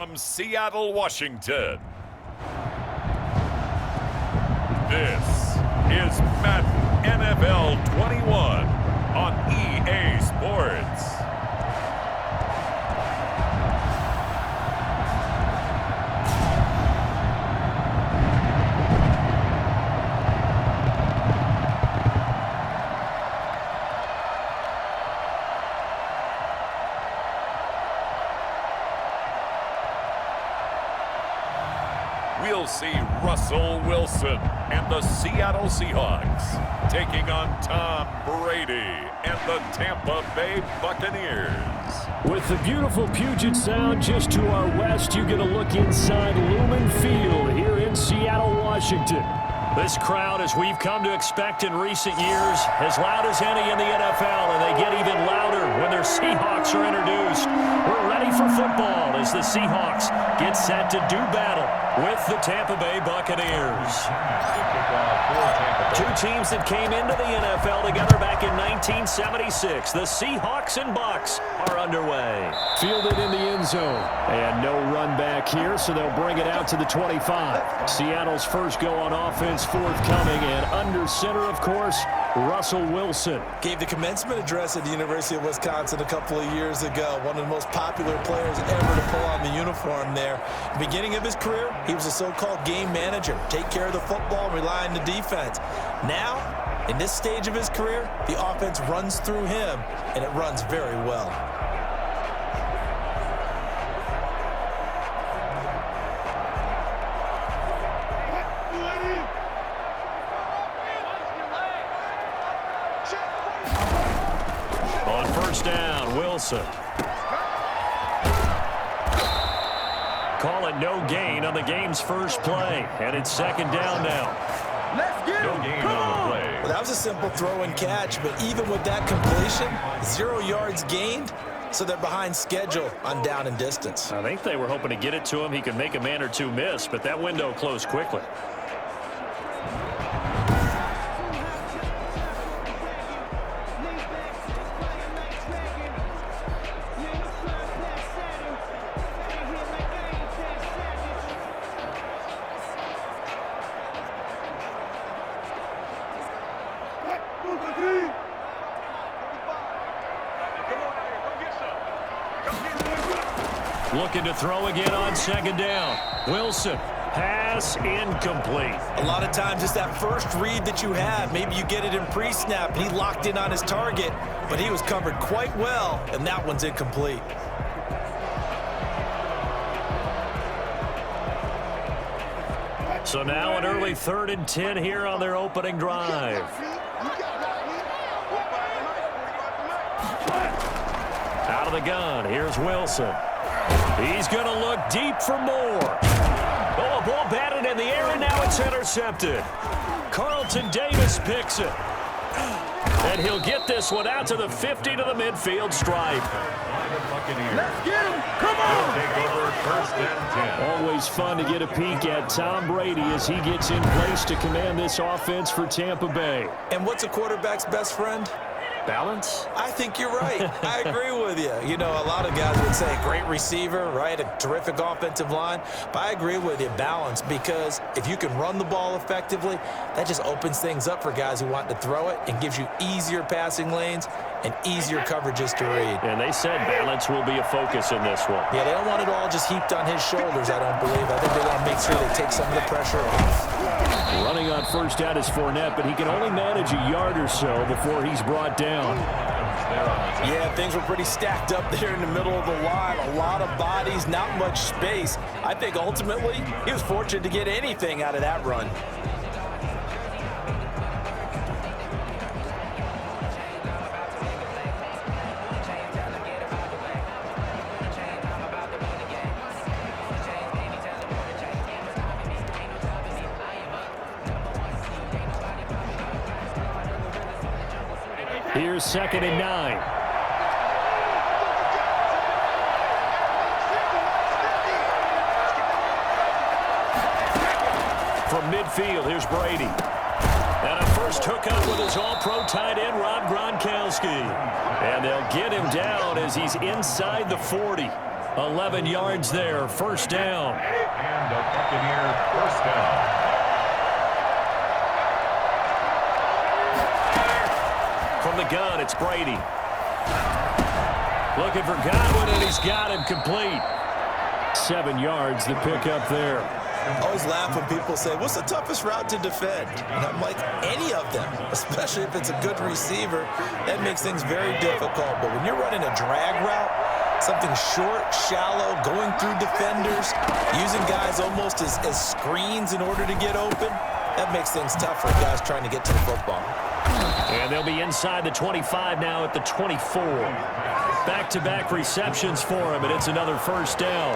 from Seattle, Washington. This is Madden NFL 21 on EA Sports. We'll see Russell Wilson and the Seattle Seahawks taking on Tom Brady and the Tampa Bay Buccaneers. With the beautiful Puget Sound just to our west, you get a look inside Lumen Field here in Seattle, Washington. This crowd, as we've come to expect in recent years, as loud as any in the NFL, and they get even louder when their Seahawks are introduced. We're ready for football as the Seahawks get set to do battle with the Tampa Bay Buccaneers. Two teams that came into the NFL together back in 1976. The Seahawks and Bucs are underway. Fielded in the end zone. And no run back here, so they'll bring it out to the 25. Seattle's first go on offense forthcoming, and under center, of course, Russell Wilson. Gave the commencement address at the University of Wisconsin a couple of years ago. One of the most popular players ever to pull on the uniform there. Beginning of his career, he was a so-called game manager. Take care of the football, rely on the defense. Now, in this stage of his career, the offense runs through him, and it runs very well. On first down, Wilson. Call it no gain on the game's first play, and it's second down now. Let's get No gain on the play. Well, that was a simple throw and catch, but even with that completion, 0 yards gained, so they're behind schedule on down and distance. I think they were hoping to get it to him. He could make a man or two miss, but that window closed quickly. Looking to throw again on second down. Wilson, pass incomplete. A lot of times it's that first read that you have. Maybe you get it in pre-snap, and he locked in on his target, but he was covered quite well, and that one's incomplete. So now an early 3rd and 10 here on their opening drive. Out of the gun, here's Wilson. He's going to look deep for more. Oh, a ball batted in the air, and now it's intercepted. Carlton Davis picks it. And he'll get this one out to the 50 to the midfield stripe. Let's get him. Come on. Take over first and 10. Always fun to get a peek at Tom Brady as he gets in place to command this offense for Tampa Bay. And what's a quarterback's best friend? Balance? I think you're right. I agree with you. You know, a lot of guys would say great receiver, right? A terrific offensive line. But I agree with you, balance, because if you can run the ball effectively, that just opens things up for guys who want to throw it and gives you easier passing lanes and easier coverages to read. And they said balance will be a focus in this one. Yeah, they don't want it all just heaped on his shoulders, I don't believe. I think they want to make sure they take some of the pressure off. Running on first down is Fournette, but he can only manage a yard or so before he's brought down. Yeah, things were pretty stacked up there in the middle of the line. A lot of bodies, not much space. I think ultimately he was fortunate to get anything out of that run. Here's 2nd and 9. From midfield, here's Brady. And a first hookup with his all-pro tight end, Rob Gronkowski. And they'll get him down as he's inside the 40. 11 yards there, first down. And a Buccaneer first down. From the gun, it's Brady. Looking for Godwin, and he's got him complete. 7 yards, the pickup there. I always laugh when people say, what's the toughest route to defend? And I'm like, any of them, especially if it's a good receiver. That makes things very difficult. But when you're running a drag route, something short, shallow, going through defenders, using guys almost as screens in order to get open, that makes things tough for guys trying to get to the football. And they'll be inside the 25 now at the 24. Back-to-back receptions for him, and it's another first down.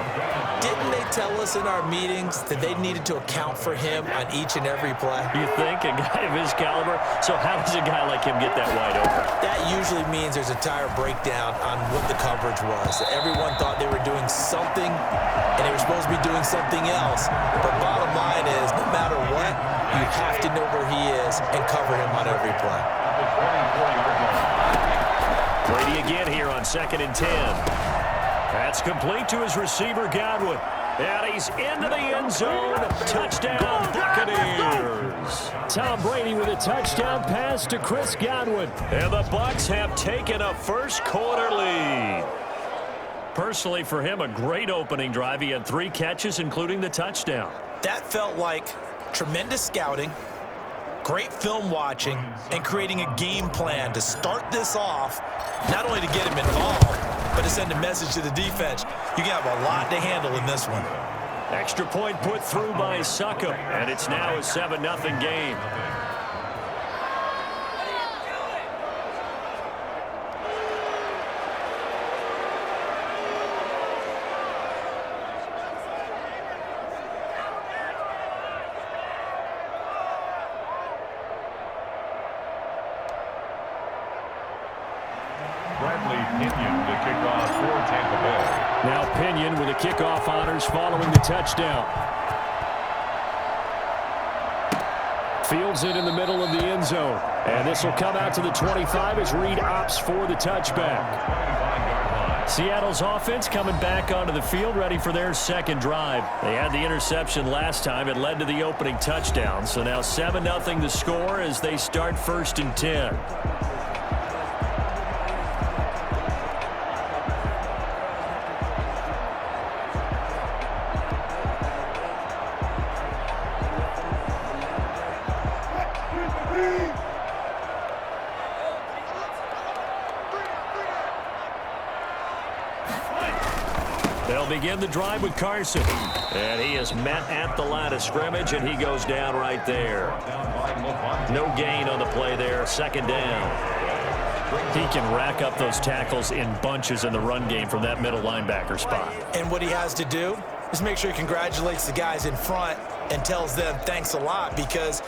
Didn't they tell us in our meetings that they needed to account for him on each and every play? You think? A guy of his caliber? So how does a guy like him get that wide open? That usually means there's a tire breakdown on what the coverage was. Everyone thought they were doing something, and they were supposed to be doing something else. But bottom line is, no matter what, you have to know where he is and cover him on every play. Brady again here on 2nd and 10. That's complete to his receiver, Godwin. And he's into the end zone. Touchdown, Buccaneers. Tom Brady with a touchdown pass to Chris Godwin. And the Bucs have taken a first-quarter lead. Personally, for him, a great opening drive. He had 3 catches, including the touchdown. That felt like tremendous scouting, great film watching, and creating a game plan to start this off, not only to get him involved, but to send a message to the defense. You have a lot to handle in this one. Extra point put through by Succop, and it's now a 7-0 game. Now Pinion with the kickoff honors following the touchdown. Fields it in the middle of the end zone. And this will come out to the 25 as Reed opts for the touchback. Seattle's offense coming back onto the field, ready for their second drive. They had the interception last time. It led to the opening touchdown. So now 7-0 the score as they start 1st and 10. They'll begin the drive with Carson. And he is met at the line of scrimmage, and he goes down right there. No gain on the play there, 2nd down. He can rack up those tackles in bunches in the run game from that middle linebacker spot. And what he has to do is make sure he congratulates the guys in front and tells them thanks a lot, because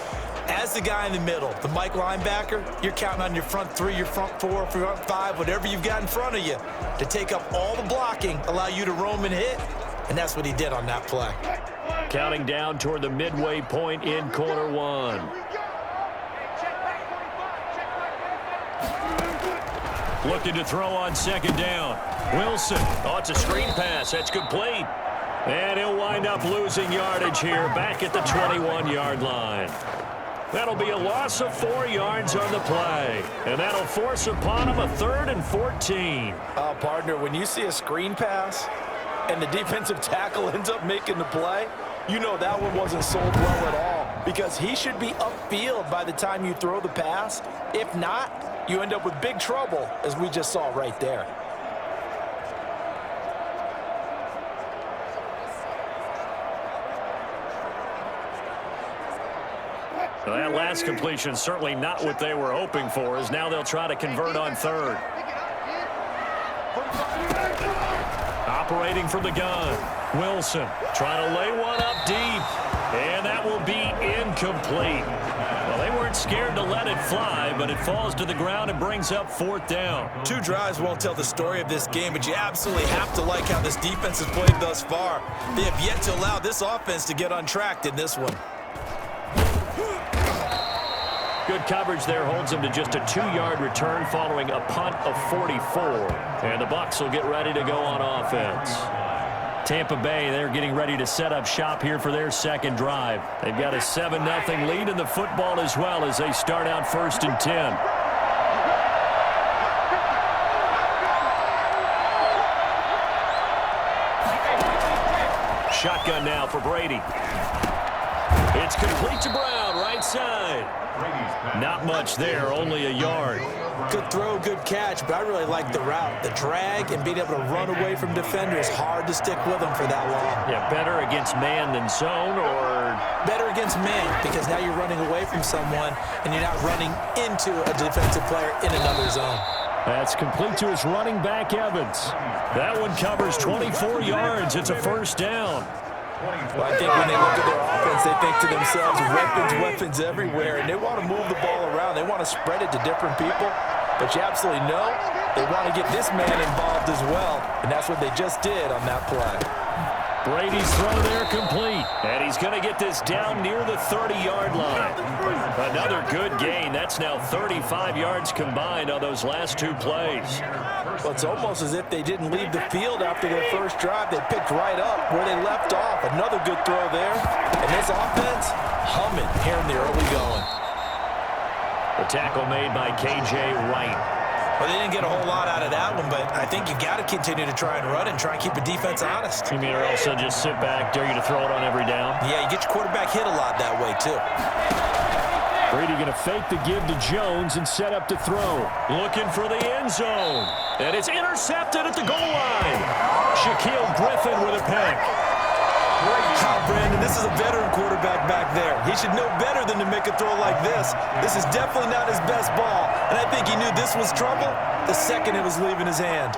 as the guy in the middle, the Mike linebacker, you're counting on your front 3, your front 4, front 5, whatever you've got in front of you to take up all the blocking, allow you to roam and hit, and that's what he did on that play. Counting down toward the midway point in quarter 1. Looking to throw on 2nd down. Wilson. Oh, it's a screen pass. That's complete. And he'll wind up losing yardage here back at the 21-yard line. That'll be a loss of 4 yards on the play. And that'll force upon him a 3rd and 14. Partner, when you see a screen pass and the defensive tackle ends up making the play, you know that one wasn't sold well at all, because he should be upfield by the time you throw the pass. If not, you end up with big trouble, as we just saw right there. Well, that last completion certainly not what they were hoping for, as now they'll try to convert on 3rd. Operating from the gun. Wilson trying to lay one up deep. And that will be incomplete. Well, they weren't scared to let it fly, but it falls to the ground and brings up 4th down. 2 drives won't tell the story of this game, but you absolutely have to like how this defense has played thus far. They have yet to allow this offense to get untracked in this one. Good coverage there holds him to just a 2-yard return following a punt of 44. And the Bucs will get ready to go on offense. Tampa Bay, they're getting ready to set up shop here for their second drive. They've got a 7-0 lead in the football as well as they start out 1st and 10. Shotgun now for Brady. It's complete to Brown, right side. Not much there, only a yard. Good throw, good catch, but I really like the route. The drag and being able to run away from defenders, hard to stick with them for that long. Yeah, better against man than zone, or? Better against man, because now you're running away from someone and you're not running into a defensive player in another zone. That's complete to his running back, Evans. That one covers 24 yards. It's a 1st down. Well, I think when they look at their offense, they think to themselves, weapons everywhere, and they want to move the ball around. They want to spread it to different people, but you absolutely know they want to get this man involved as well, and that's what they just did on that play. Brady's throw there complete, and he's going to get this down near the 30-yard line. Another good gain. That's now 35 yards combined on those last 2 plays. Well, it's almost as if they didn't leave the field after their first drive. They picked right up where they left off. Another good throw there. And this offense, humming here in the early going. The tackle made by K.J. Wright. Well, they didn't get a whole lot out of that one, but I think you got to continue to try and run and try and keep the defense honest. You mean or else they'll just sit back, dare you to throw it on every down? Yeah, you get your quarterback hit a lot that way, too. Brady going to fake the give to Jones and set up to throw. Looking for the end zone. And it's intercepted at the goal line. Shaquille Griffin with a pick. Brandon, this is a veteran quarterback back there. He should know better than to make a throw like this. This is definitely not his best ball, and I think he knew this was trouble the second it was leaving his hand.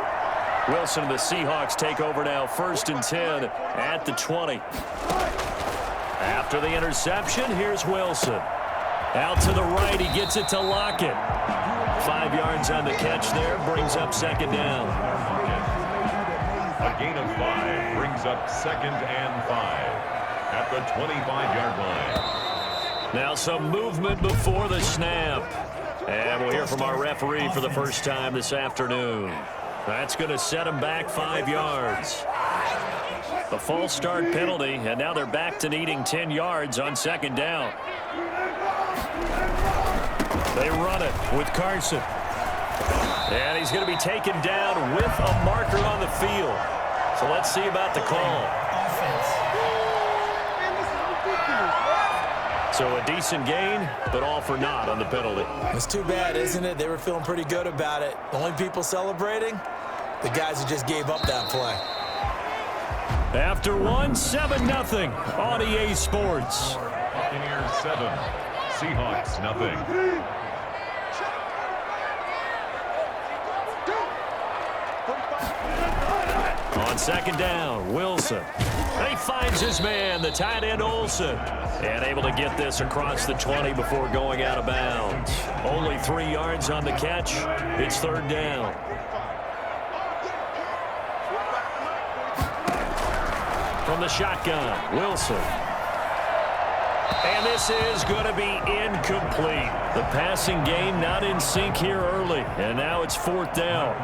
Wilson and the Seahawks take over now, 1st and 10 at the 20. After the interception, here's Wilson. Out to the right, he gets it to Lockett. 5 yards on the catch there, brings up 2nd down. A gain of 5 brings up 2nd and 5 at the 25-yard line. Now some movement before the snap. And we'll hear from our referee for the first time this afternoon. That's going to set him back 5 yards. The false start penalty, and now they're back to needing 10 yards on 2nd down. They run it with Carson. And he's going to be taken down with a marker on the field. So let's see about the call. So a decent gain, but all for naught on the penalty. It's too bad, isn't it? They were feeling pretty good about it. The only people celebrating, the guys who just gave up that play. After one, 7-0 on EA Sports. Buccaneers 7, Seahawks nothing. On 2nd down, Wilson. He finds his man, the tight end Olsen, and able to get this across the 20 before going out of bounds. Only 3 yards on the catch. It's 3rd down. From the shotgun, Wilson. And this is going to be incomplete. The passing game not in sync here early, and now it's 4th down.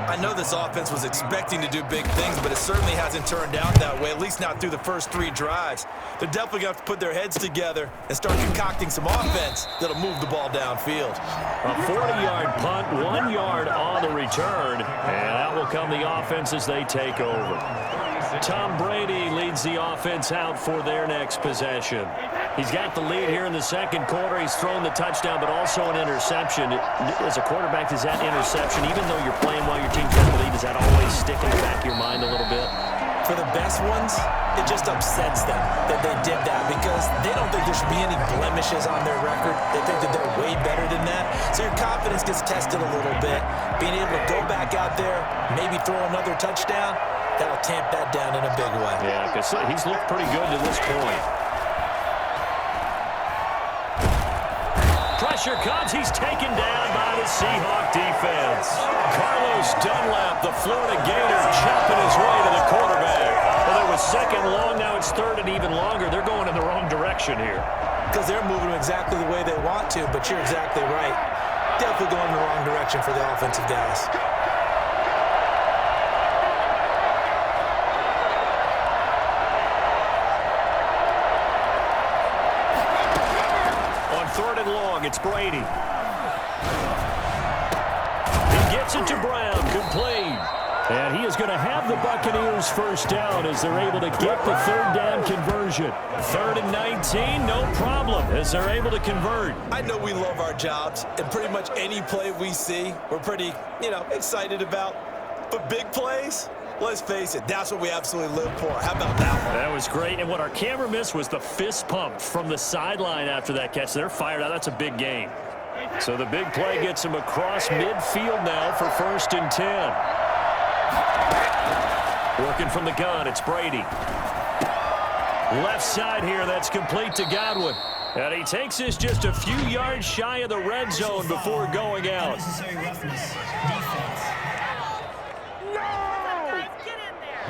I know this offense was expecting to do big things, but it certainly hasn't turned out that way, at least not through the first 3 drives. They're definitely going to have to put their heads together and start concocting some offense that'll move the ball downfield. A 40-yard punt, 1 yard on the return, and out will come the offense as they take over. Tom Brady leads the offense out for their next possession. He's got the lead here in the 2nd quarter. He's thrown the touchdown, but also an interception. As a quarterback, does that interception, even though you're playing while your team's got the lead, does that always stick in the back of your mind a little bit? For the best ones, it just upsets them that they did that because they don't think there should be any blemishes on their record. They think that they're way better than that. So your confidence gets tested a little bit. Being able to go back out there, maybe throw another touchdown, that'll tamp that down in a big way. Yeah, because he's looked pretty good to this point. Pressure comes. He's taken down by the Seahawk defense. Carlos Dunlap, the Florida Gator, chopping his way to the quarterback. Well, it was 2nd long. Now it's 3rd and even longer. They're going in the wrong direction here. Because they're moving exactly the way they want to, but you're exactly right. Definitely going in the wrong direction for the offensive guys. long. It's Brady. He gets it to Brown, complete. And he is going to have the Buccaneers first down as they're able to get the third down conversion. 3rd and 19, no problem, as they're able to convert. I know we love our jobs, and pretty much any play we see, we're pretty, excited about. But big plays, let's face it, that's what we absolutely live for. How about that one? That was great, and what our camera missed was the fist pump from the sideline after that catch. They're fired out. That's a big game. So the big play gets him across midfield now for 1st and 10. Working from the gun, it's Brady. Left side here, that's complete to Godwin. And he takes this just a few yards shy of the red zone before going out.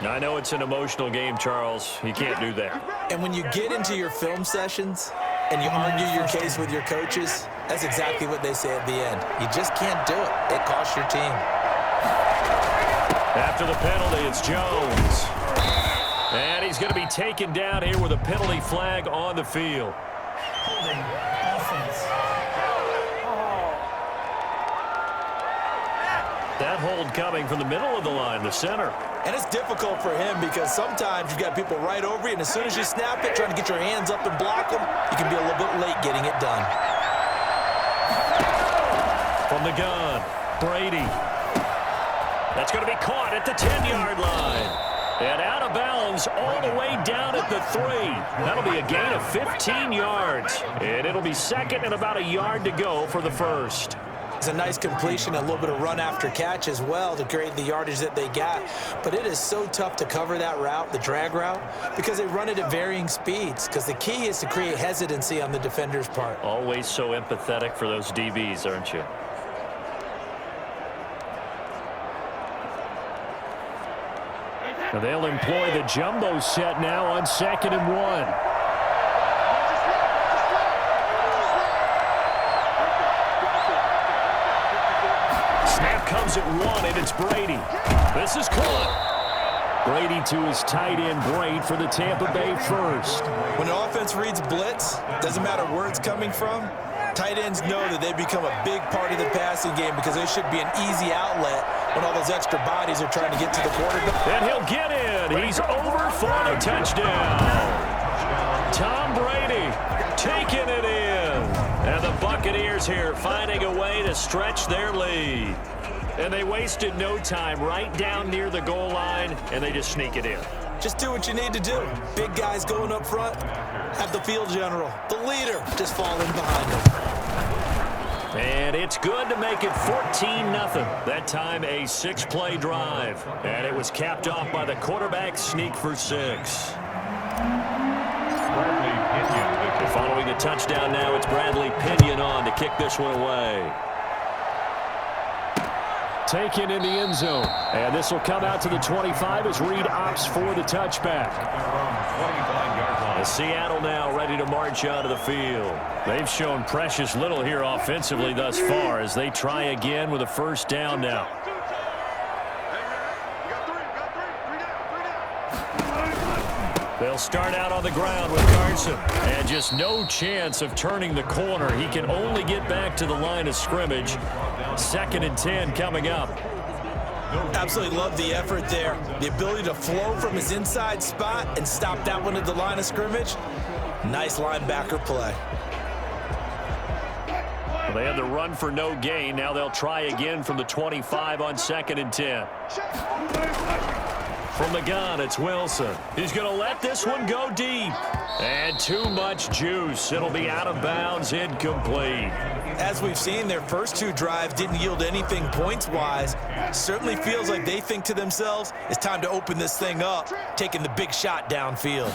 I know it's an emotional game, Charles. You can't do that. And when you get into your film sessions and you argue your case with your coaches, that's exactly what they say at the end. You just can't do it. It costs your team. After the penalty, it's Jones. And he's going to be taken down here with a penalty flag on the field. That hold coming from the middle of the line, the center. And it's difficult for him because sometimes you've got people right over you, and as soon as you snap it, trying to get your hands up and block them, you can be a little bit late getting it done. From the gun, Brady. That's going to be caught at the 10-yard line. And out of bounds all the way down at the 3. That'll be a gain of 15 yards. And it'll be 2nd and about a yard to go for the first. It's a nice completion, a little bit of run after catch as well to create the yardage that they got. But it is so tough to cover that route, the drag route, because they run it at varying speeds. Because the key is to create hesitancy on the defender's part. Always so empathetic for those DBs, aren't you? Now they'll employ the jumbo set now on 2nd and 1. Comes at 1, and it's Brady. This is caught. Brady to his tight end, Braid, for the Tampa Bay first. When an offense reads blitz, doesn't matter where it's coming from, tight ends know that they become a big part of the passing game because they should be an easy outlet when all those extra bodies are trying to get to the quarterback. And he'll get in. He's over for the touchdown. Tom Brady taking it in. And the Buccaneers here finding a way to stretch their lead. And they wasted no time right down near the goal line, and they just sneak it in. Just do what you need to do. Big guys going up front, have the field general, the leader, just fall in behind them. And it's good to make it 14-0. That time a 6-play drive. And it was capped off by the quarterback sneak for 6. Following the touchdown now, it's Bradley Pinion on to kick this one away. Taken in the end zone. And this will come out to the 25 as Reed opts for the touchback. Seattle now ready to march onto the field. They've shown precious little here offensively thus far as they try again with a first down now. They'll start out on the ground with Carson. And just no chance of turning the corner. He can only get back to the line of scrimmage. 2nd and 10 coming up. Absolutely love the effort there. The ability to flow from his inside spot and stop that one at the line of scrimmage. Nice linebacker play. Well, they had the run for no gain. Now they'll try again from the 25 on 2nd and 10. From the gun, it's Wilson. He's going to let this one go deep. And too much juice. It'll be out of bounds, incomplete. As we've seen, their first 2 drives didn't yield anything points-wise. Certainly feels like they think to themselves, it's time to open this thing up, taking the big shot downfield.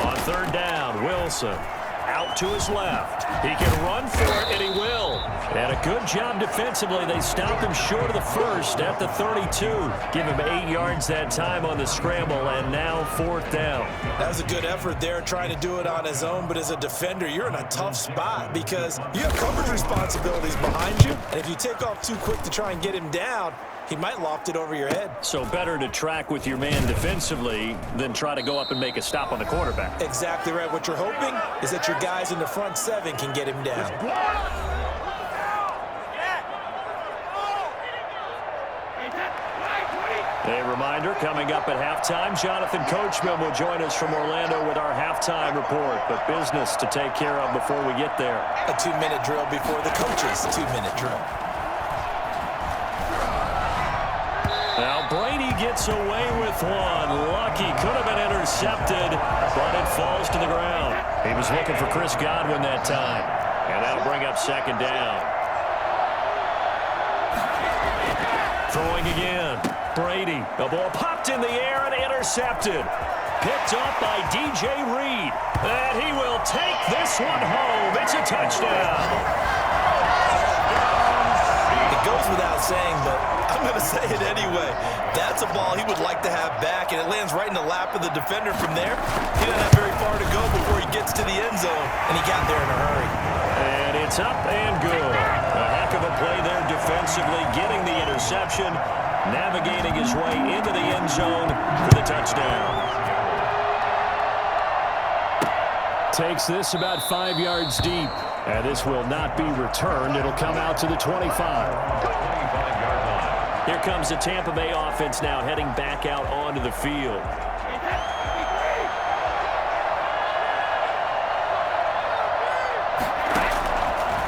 On 3rd down, Wilson out to his left. He can run for it, and he will. And a good job defensively. They stopped him short of the first at the 32. Give him 8 yards that time on the scramble, and now 4th down. That was a good effort there, trying to do it on his own. But as a defender, you're in a tough spot because you have coverage responsibilities behind you. And if you take off too quick to try and get him down, he might loft it over your head. So better to track with your man defensively than try to go up and make a stop on the quarterback. Exactly right. What you're hoping is that your guys in the front seven can get him down. A reminder, coming up at halftime, Jonathan Coachman will join us from Orlando with our halftime report. But business to take care of before we get there. A 2-minute drill before the coach's 2-minute drill. Now Brady gets away with one. Lucky, could have been intercepted, but it falls to the ground. He was looking for Chris Godwin that time. And that'll bring up second down. Throwing again. Brady, the ball popped in the air and intercepted. Picked up by DJ Reed. And he will take this one home. It's a touchdown. It goes without saying, but I'm going to say it anyway. That's a ball he would like to have back, and it lands right in the lap of the defender from there. He doesn't have very far to go before he gets to the end zone, and he got there in a hurry. And it's up and good. A heck of a play there defensively, getting the interception, navigating his way into the end zone for the touchdown. Takes this about 5 yards deep, and this will not be returned. It'll come out to the 25. Here comes the Tampa Bay offense now heading back out onto the field.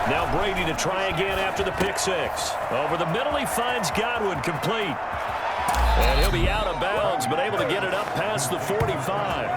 Now Brady to try again after the pick six. Over the middle, he finds Godwin complete. And he'll be out of bounds, but able to get it up past the 45.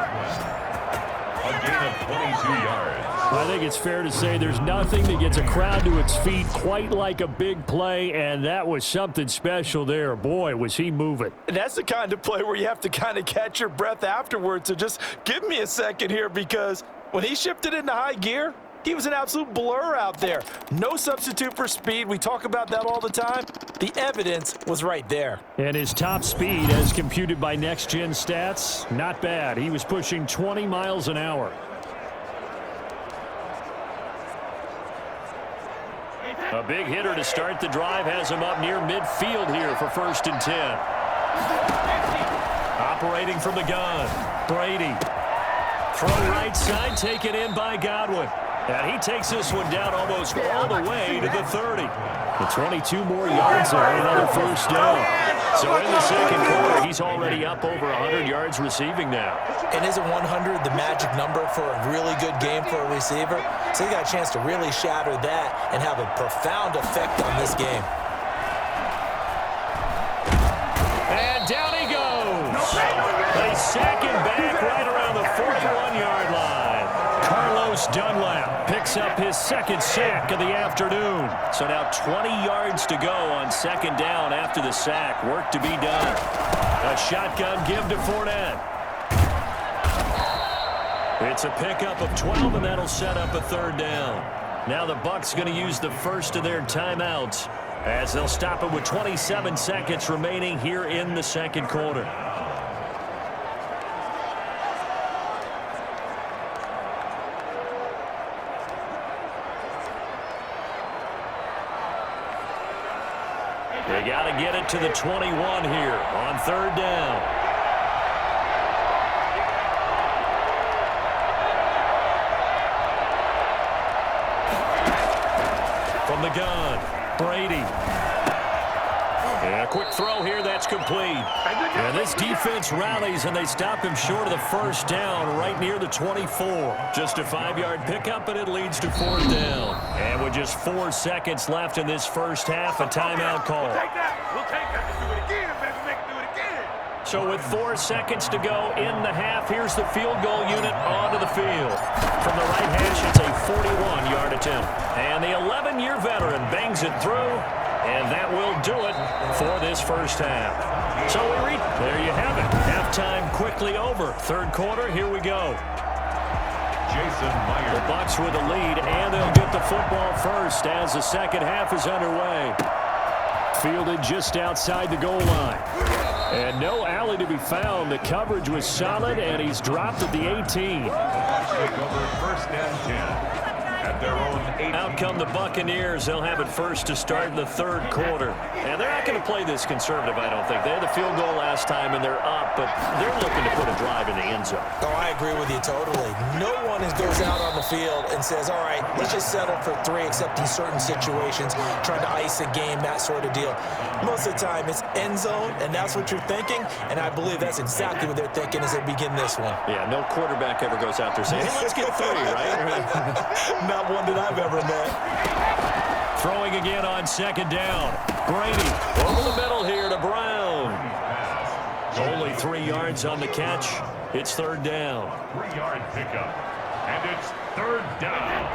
A gain of 22 yards. I think it's fair to say there's nothing that gets a crowd to its feet quite like a big play, and that was something special there. Boy, was he moving. And that's the kind of play where you have to kind of catch your breath afterwards. So just give me a second here, because when he shifted into high gear, he was an absolute blur out there. No substitute for speed. We talk about that all the time. The evidence was right there. And his top speed, as computed by Next Gen Stats, not bad. He was pushing 20 miles an hour. A big hitter to start the drive has him up near midfield here for 1st and 10. Operating from the gun, Brady. Throw right side, taken in by Godwin. And he takes this one down almost all the way to the 30. The 22 more yards there, another 1st down. So in the second quarter, he's already up over 100 yards receiving now. And isn't 100 the magic number for a really good game for a receiver? So he got a chance to really shatter that and have a profound effect on this game. And down he goes. They sack him back right around the 41-yard line. Carlos Dunlap picks up his 2nd sack of the afternoon. So now 20 yards to go on 2nd down after the sack. Work to be done. A shotgun give to Fournette. It's a pickup of 12, and that'll set up a 3rd down. Now the Bucs going to use the first of their timeouts as they'll stop it with 27 seconds remaining here in the second quarter. They got to get it to the 21 here on 3rd down. From the gun, Brady. And a quick throw here, that's complete. And this defense rallies, and they stop him short of the 1st down right near the 24. Just a 5-yard pickup, and it leads to 4th down. And with just 4 seconds left in this first half, a timeout call. We'll take that. Let's do it again, baby. Make it do it again. So with 4 seconds to go in the half, here's the field goal unit onto the field. From the right hash, it's a 41-yard attempt. And the 11-year veteran bangs it through. And that will do it for this first half. So there you have it. Halftime quickly over. 3rd quarter, here we go. Jason Myers. The Bucs with the lead, and they'll get the football first as the second half is underway. Fielded just outside the goal line. And no alley to be found. The coverage was solid, and he's dropped at the 18. Take over 1st and 10. at their own 8. Out come the Buccaneers. They'll have it first to start in the third quarter. And they're not going to play this conservative, I don't think. They had the field goal last time, and they're up, but they're looking to put a drive in the end zone. Oh, I agree with you totally. No one goes out on the field and says, all right, let's just settle for 3, except in certain situations, trying to ice a game, that sort of deal. Most of the time, it's end zone, and that's what you're thinking, and I believe that's exactly what they're thinking as they begin this one. Yeah, no quarterback ever goes out there saying, hey, let's get 3, right? Not one that I've ever met. Throwing again on second down. Brady over the middle here to Brown. Only 3 yards on the catch. It's third down. 3-yard pickup, and it's third down.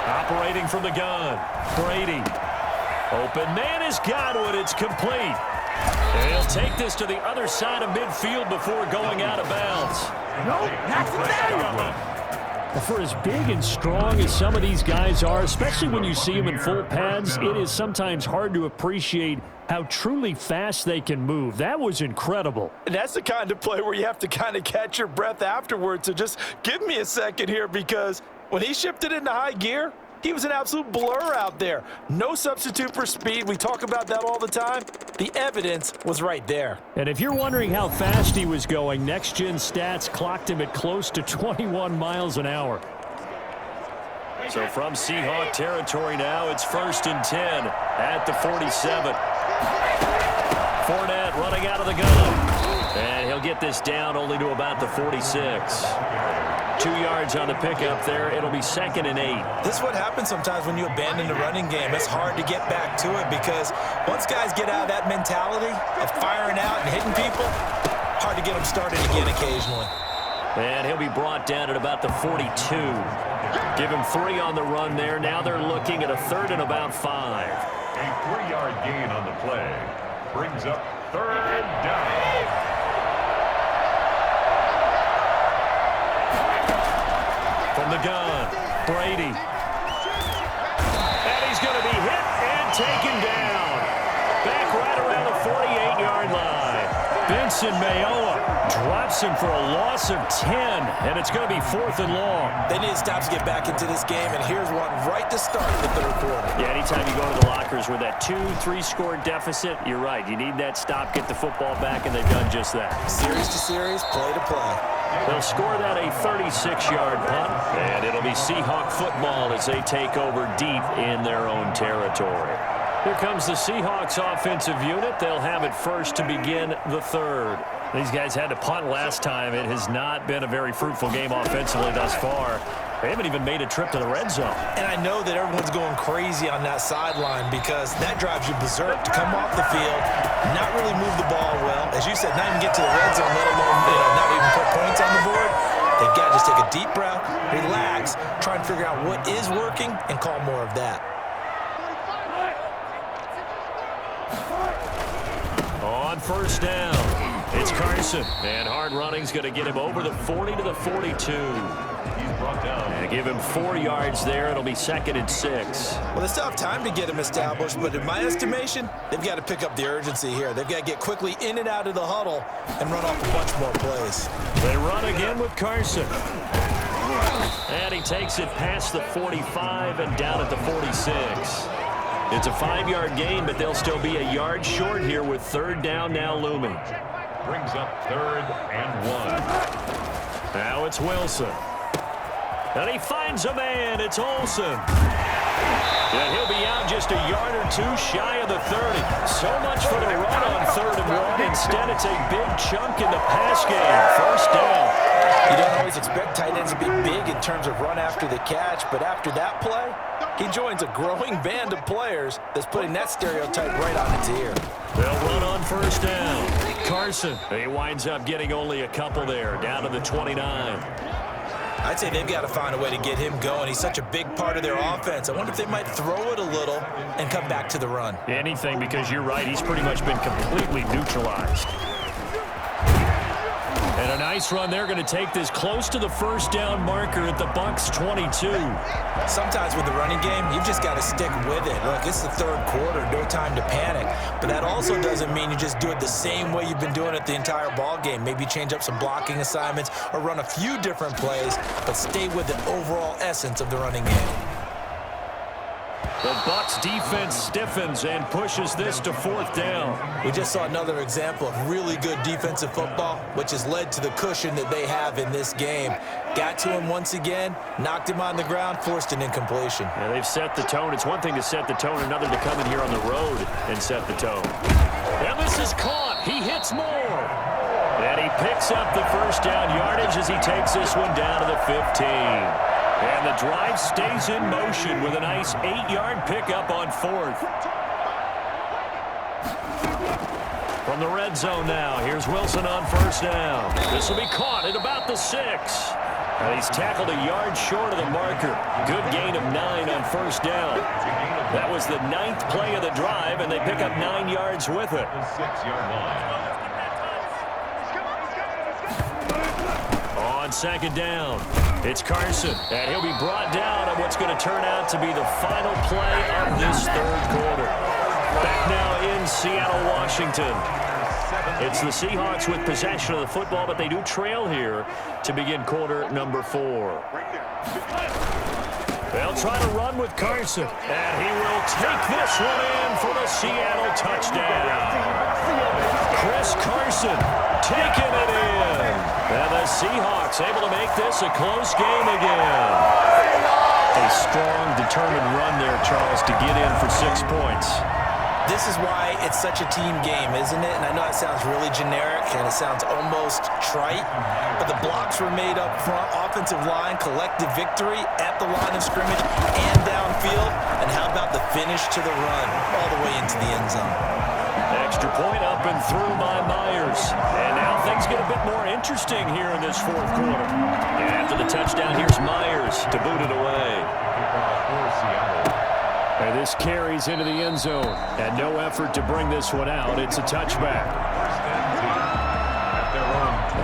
Operating from the gun. Brady. Open man has got it. It's complete. And he'll take this to the other side of midfield before going out of bounds. No, not today. For as big and strong as some of these guys are, especially when you see them in full pads, it is sometimes hard to appreciate how truly fast they can move. That was incredible. And that's the kind of play where you have to kind of catch your breath afterwards. So just give me a second here, because when he shifted into high gear, he was an absolute blur out there. No substitute for speed. We talk about that all the time. The evidence was right there. And if you're wondering how fast he was going, next-gen stats clocked him at close to 21 miles an hour. So from Seahawk territory now, it's 1st and 10 at the 47. Fournette running out of the gun. And he'll get this down only to about the 46. 2 yards on the pickup there. It'll be 2nd and 8. This is what happens sometimes when you abandon the running game. It's hard to get back to it, because once guys get out of that mentality of firing out and hitting people, hard to get them started again occasionally. And he'll be brought down at about the 42. Give him 3 on the run there. Now they're looking at a 3rd and about 5. A 3-yard gain on the play brings up third down. From the gun, Brady. And he's going to be hit and taken down. Back right around the 48-yard line. Benson Mayoa drops him for a loss of 10, and it's going to be 4th and long. They need stops to get back into this game, and here's one right to start the third quarter. Yeah, anytime you go to the lockers with that 2-3 score deficit, you're right. You need that stop, get the football back, and they've done just that. Series to series, play to play. They'll score that a 36-yard punt, and it'll be Seahawk football as they take over deep in their own territory. Here comes the Seahawks offensive unit. They'll have it first to begin the third. These guys had to punt last time. It has not been a very fruitful game offensively thus far. They haven't even made a trip to the red zone. And I know that everyone's going crazy on that sideline, because that drives you berserk to come off the field, not really move the ball well. As you said, not even get to the red zone, let alone not even put points on the board. They've got to just take a deep breath, relax, try and figure out what is working, and call more of that. On first down, it's Carson. And hard running's going to get him over the 40 to the 42. Brought down. And give him 4 yards there. It'll be 2nd and 6. Well, they still have time to get him established, but in my estimation, they've got to pick up the urgency here. They've got to get quickly in and out of the huddle and run off a bunch more plays. They run again with Carson. And he takes it past the 45 and down at the 46. It's a 5-yard gain, but they'll still be a yard short here with third down now looming. Brings up 3rd and 1. Now it's Wilson. And he finds a man. It's Olsen. And he'll be out just a yard or 2 shy of the 30. So much for the run on 3rd and 1. Instead, it's a big chunk in the pass game. First down. You don't always expect tight ends to be big in terms of run after the catch, but after that play, he joins a growing band of players that's putting that stereotype right on its ear. They'll run on first down. Carson. He winds up getting only a couple there, down to the 29. I'd say they've got to find a way to get him going. He's such a big part of their offense. I wonder if they might throw it a little and come back to the run. Anything, because you're right. He's pretty much been completely neutralized. And a nice run there, going to take this close to the first down marker at the Bucs 22. Sometimes with the running game, you've just got to stick with it. Look, it's the third quarter, no time to panic. But that also doesn't mean you just do it the same way you've been doing it the entire ball game. Maybe change up some blocking assignments or run a few different plays, but stay with the overall essence of the running game. The Bucs defense stiffens and pushes this to fourth down. We just saw another example of really good defensive football, which has led to the cushion that they have in this game. Got to him once again, knocked him on the ground, forced an incompletion. Yeah, they've set the tone. It's one thing to set the tone, another to come in here on the road and set the tone. And this is caught. He hits more. And he picks up the first down yardage as he takes this one down to the 15. And the drive stays in motion with a nice 8-yard pickup on fourth. From the red zone now, here's Wilson on first down. This will be caught at about the 6. And he's tackled a yard short of the marker. Good gain of 9 on first down. That was the 9th play of the drive, and they pick up 9 yards with it. On second down, it's Carson, and he'll be brought down on what's going to turn out to be the final play of this third quarter. Back now in Seattle, Washington. It's the Seahawks with possession of the football, but they do trail here to begin quarter number 4. They'll try to run with Carson, and he will take this one in for the Seattle touchdown. Chris Carson taking it in. And the Seahawks able to make this a close game again. A strong, determined run there, Charles, to get in for 6 points. This is why it's such a team game, isn't it? And I know it sounds really generic and it sounds almost trite, but the blocks were made up front, offensive line, collective victory at the line of scrimmage and downfield. And how about the finish to the run all the way into the end zone? Extra point up and through by Myers. And now things get a bit more interesting here in this fourth quarter. And after the touchdown, here's Myers to boot it away. And this carries into the end zone. And no effort to bring this one out. It's a touchback.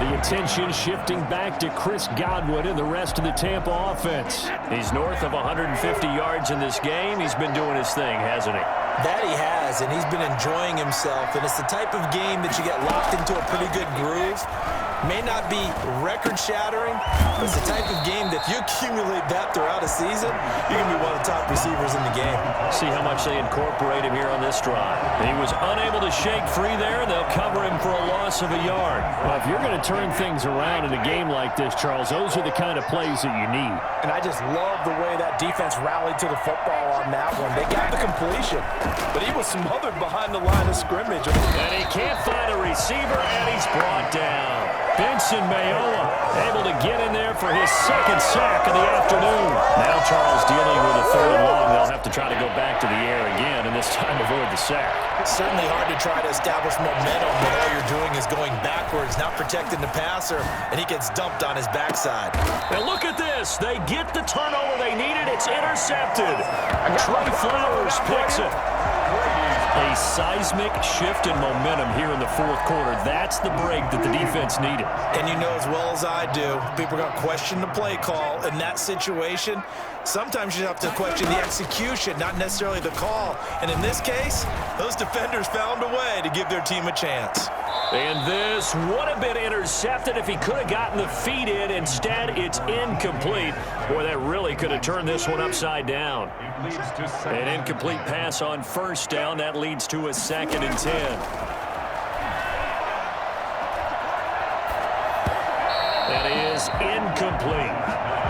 The attention shifting back to Chris Godwin and the rest of the Tampa offense. He's north of 150 yards in this game. He's been doing his thing, hasn't he? That he has, and he's been enjoying himself. And it's the type of game that you get locked into a pretty good groove. May not be record-shattering, but it's the type of game that if you accumulate that throughout a season, you're going to be one of the top receivers in the game. See how much they incorporate him here on this drive. He was unable to shake free there. They'll cover him for a loss of a yard. Well, if you're going to turn things around in a game like this, Charles, those are the kind of plays that you need. And I just love the way that defense rallied to the football on that one. They got the completion, but he was smothered behind the line of scrimmage. And he can't find a receiver, and he's brought down. Benson Mayowa able to get in there for his second sack of the afternoon. Now Charles dealing with a third and long. They'll have to try to go back to the air again, and this time avoid the sack. It's certainly hard to try to establish momentum when all you're doing is going backwards, not protecting the passer, and he gets dumped on his backside. And look at this. They get the turnover they needed. It's intercepted. Trey Flowers picks it. A seismic shift in momentum here in the fourth quarter. That's the break that the defense needed. And you know as well as I do, people are going to question the play call in that situation. Sometimes you have to question the execution, not necessarily the call. And in this case, those defenders found a way to give their team a chance. And this would have been intercepted if he could have gotten the feet in. Instead, it's incomplete. Boy, that really could have turned this one upside down. An incomplete pass on first down. That leads to a 2nd and 10. That is incomplete.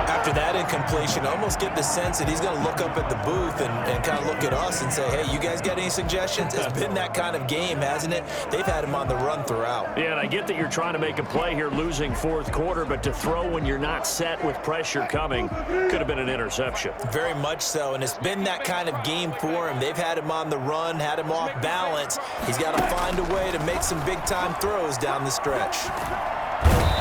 After that incompletion, I almost get the sense that he's going to look up at the booth and kind of look at us and say, hey, you guys got any suggestions? It's been that kind of game, hasn't it? They've had him on the run throughout. Yeah, and I get that you're trying to make a play here losing fourth quarter, but to throw when you're not set with pressure coming could have been an interception. Very much so, and it's been that kind of game for him. They've had him on the run, had him off balance. He's got to find a way to make some big-time throws down the stretch.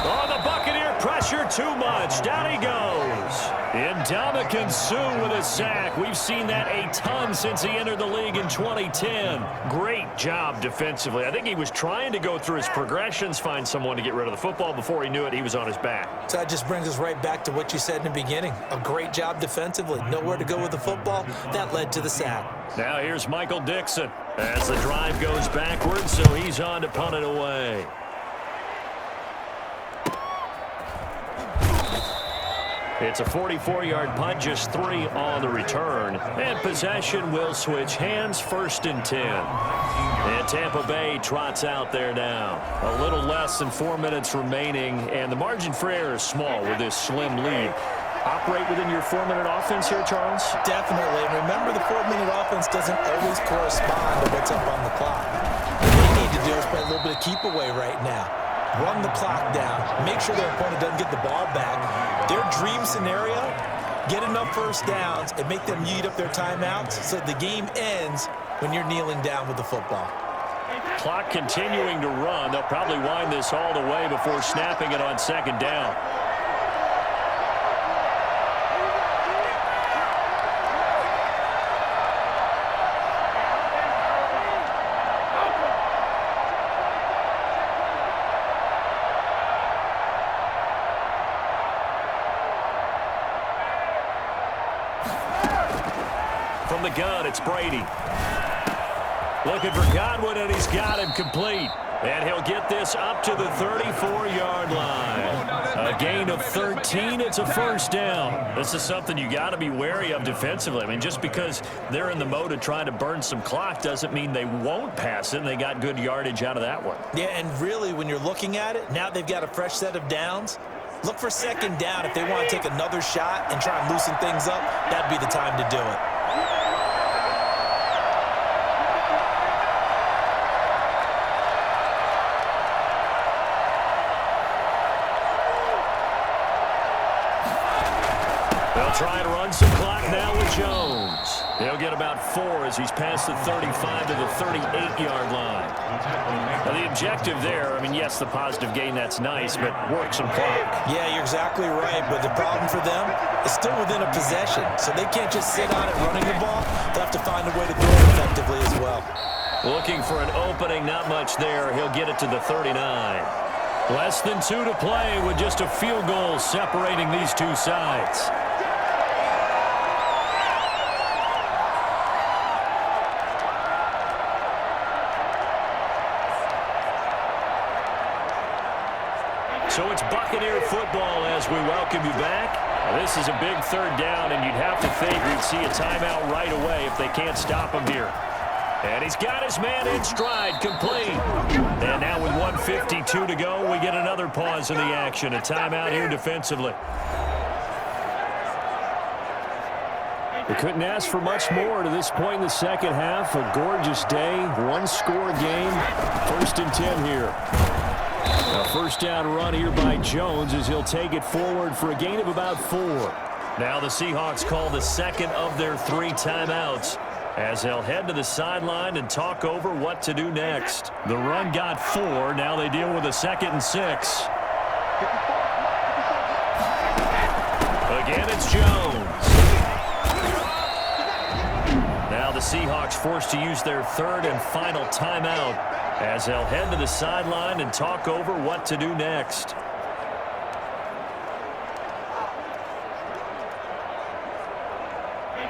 Oh, the Buccaneer pressure too much. Down he goes. In Ndamukong Suh with a sack. We've seen that a ton since he entered the league in 2010. Great job defensively. I think he was trying to go through his progressions, find someone to get rid of the football. Before he knew it, he was on his back. So that just brings us right back to what you said in the beginning. A great job defensively. Nowhere to go with the football. That led to the sack. Now here's Michael Dixon as the drive goes backwards, so he's on to punt it away. It's a 44-yard punt, just 3 on the return. And possession will switch hands, 1st and 10. And Tampa Bay trots out there now. A little less than 4 minutes remaining, and the margin for error is small with this slim lead. Operate within your 4-minute offense here, Charles? Definitely. And remember, the 4-minute offense doesn't always correspond to what's up on the clock. What they need to do is play a little bit of keep away right now. Run the clock down. Make sure their opponent doesn't get the ball back. Their dream scenario, get enough first downs and make them eat up their timeouts so the game ends when you're kneeling down with the football. Clock continuing to run. They'll probably wind this all the way before snapping it on 2nd down. From the gun, it's Brady. Looking for Godwin, and he's got him complete. And he'll get this up to the 34-yard line. A gain of 13, it's a 1st down. This is something you got to be wary of defensively. I mean, just because they're in the mode of trying to burn some clock doesn't mean they won't pass it, and they got good yardage out of that one. Yeah, and really, when you're looking at it, now they've got a fresh set of downs. Look for 2nd down. If they want to take another shot and try and loosen things up, that'd be the time to do it. They'll try and run some clock now with Jones. He'll get about 4 as he's past the 35 to the 38-yard line. Now, the objective there, I mean, yes, the positive gain, that's nice, but work some clock. Yeah, you're exactly right, but the problem for them is still within a possession, so they can't just sit on it running the ball. They'll have to find a way to throw it effectively as well. Looking for an opening, not much there. He'll get it to the 39. Less than 2 to play with just a field goal separating these two sides. So it's Buccaneer football as we welcome you back. This is a big 3rd down, and you'd have to think we'd see a timeout right away if they can't stop him here. And he's got his man in stride, complete. And now with 1:52 to go, we get another pause in the action. A timeout here defensively. We couldn't ask for much more to this point in the second half. A gorgeous day, 1-score game. 1st and 10 here. A 1st down run here by Jones as he'll take it forward for a gain of about 4. Now the Seahawks call the 2nd of their 3 timeouts as they'll head to the sideline and talk over what to do next. The run got 4. Now they deal with a 2nd and 6. Again, it's Jones. Now the Seahawks forced to use their 3rd and final timeout as they'll head to the sideline and talk over what to do next.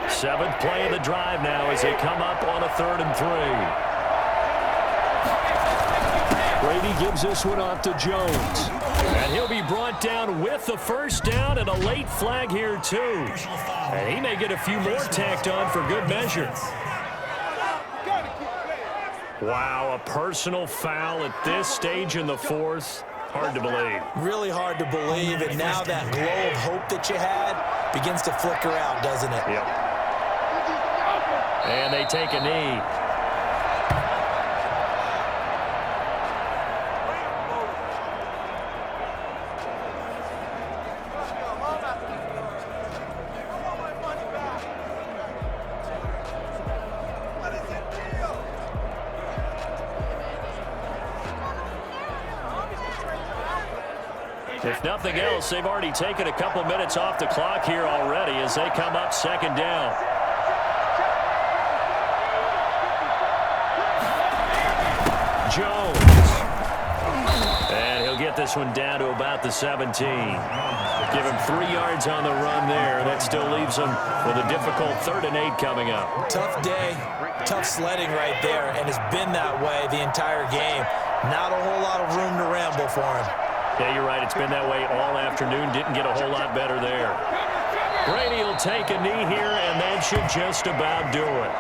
Seventh play of the drive now as they come up on a 3rd and 3. Brady gives this one off to Jones. And he'll be brought down with the 1st down and a late flag here too. And he may get a few more tacked on for good measure. Wow, a personal foul at this stage in the 4th. Hard to believe. Really hard to believe, and now that glow of hope that you had begins to flicker out, doesn't it? Yep. And they take a knee. If nothing else, they've already taken a couple minutes off the clock here already as they come up second down. Jones. And he'll get this one down to about the 17. Give him 3 yards on the run there. That still leaves him with a difficult 3rd and 8 coming up. Tough day, tough sledding right there, and it's been that way the entire game. Not a whole lot of room to ramble for him. Yeah, you're right. It's been that way all afternoon. Didn't get a whole lot better there. Brady will take a knee here, and that should just about do it.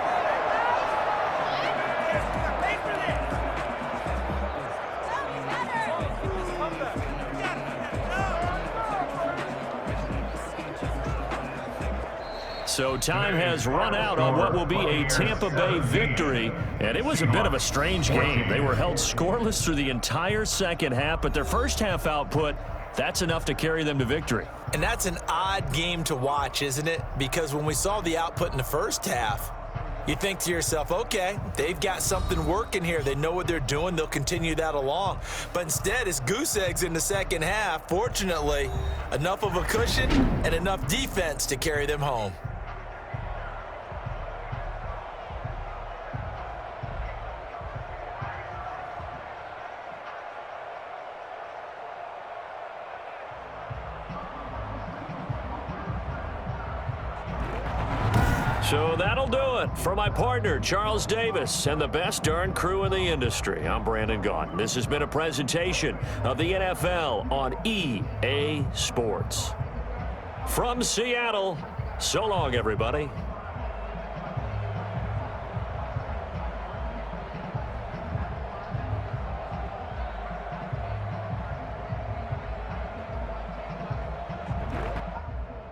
So time has run out on what will be a Tampa Bay victory, and it was a bit of a strange game. They were held scoreless through the entire second half, but their first half output, that's enough to carry them to victory. And that's an odd game to watch, isn't it? Because when we saw the output in the first half, you think to yourself, okay, they've got something working here. They know what they're doing. They'll continue that along. But instead, it's goose eggs in the second half. Fortunately, enough of a cushion and enough defense to carry them home. So that'll do it for my partner, Charles Davis, and the best darn crew in the industry. I'm Brandon Gaudin. This has been a presentation of the NFL on EA Sports. From Seattle, so long, everybody.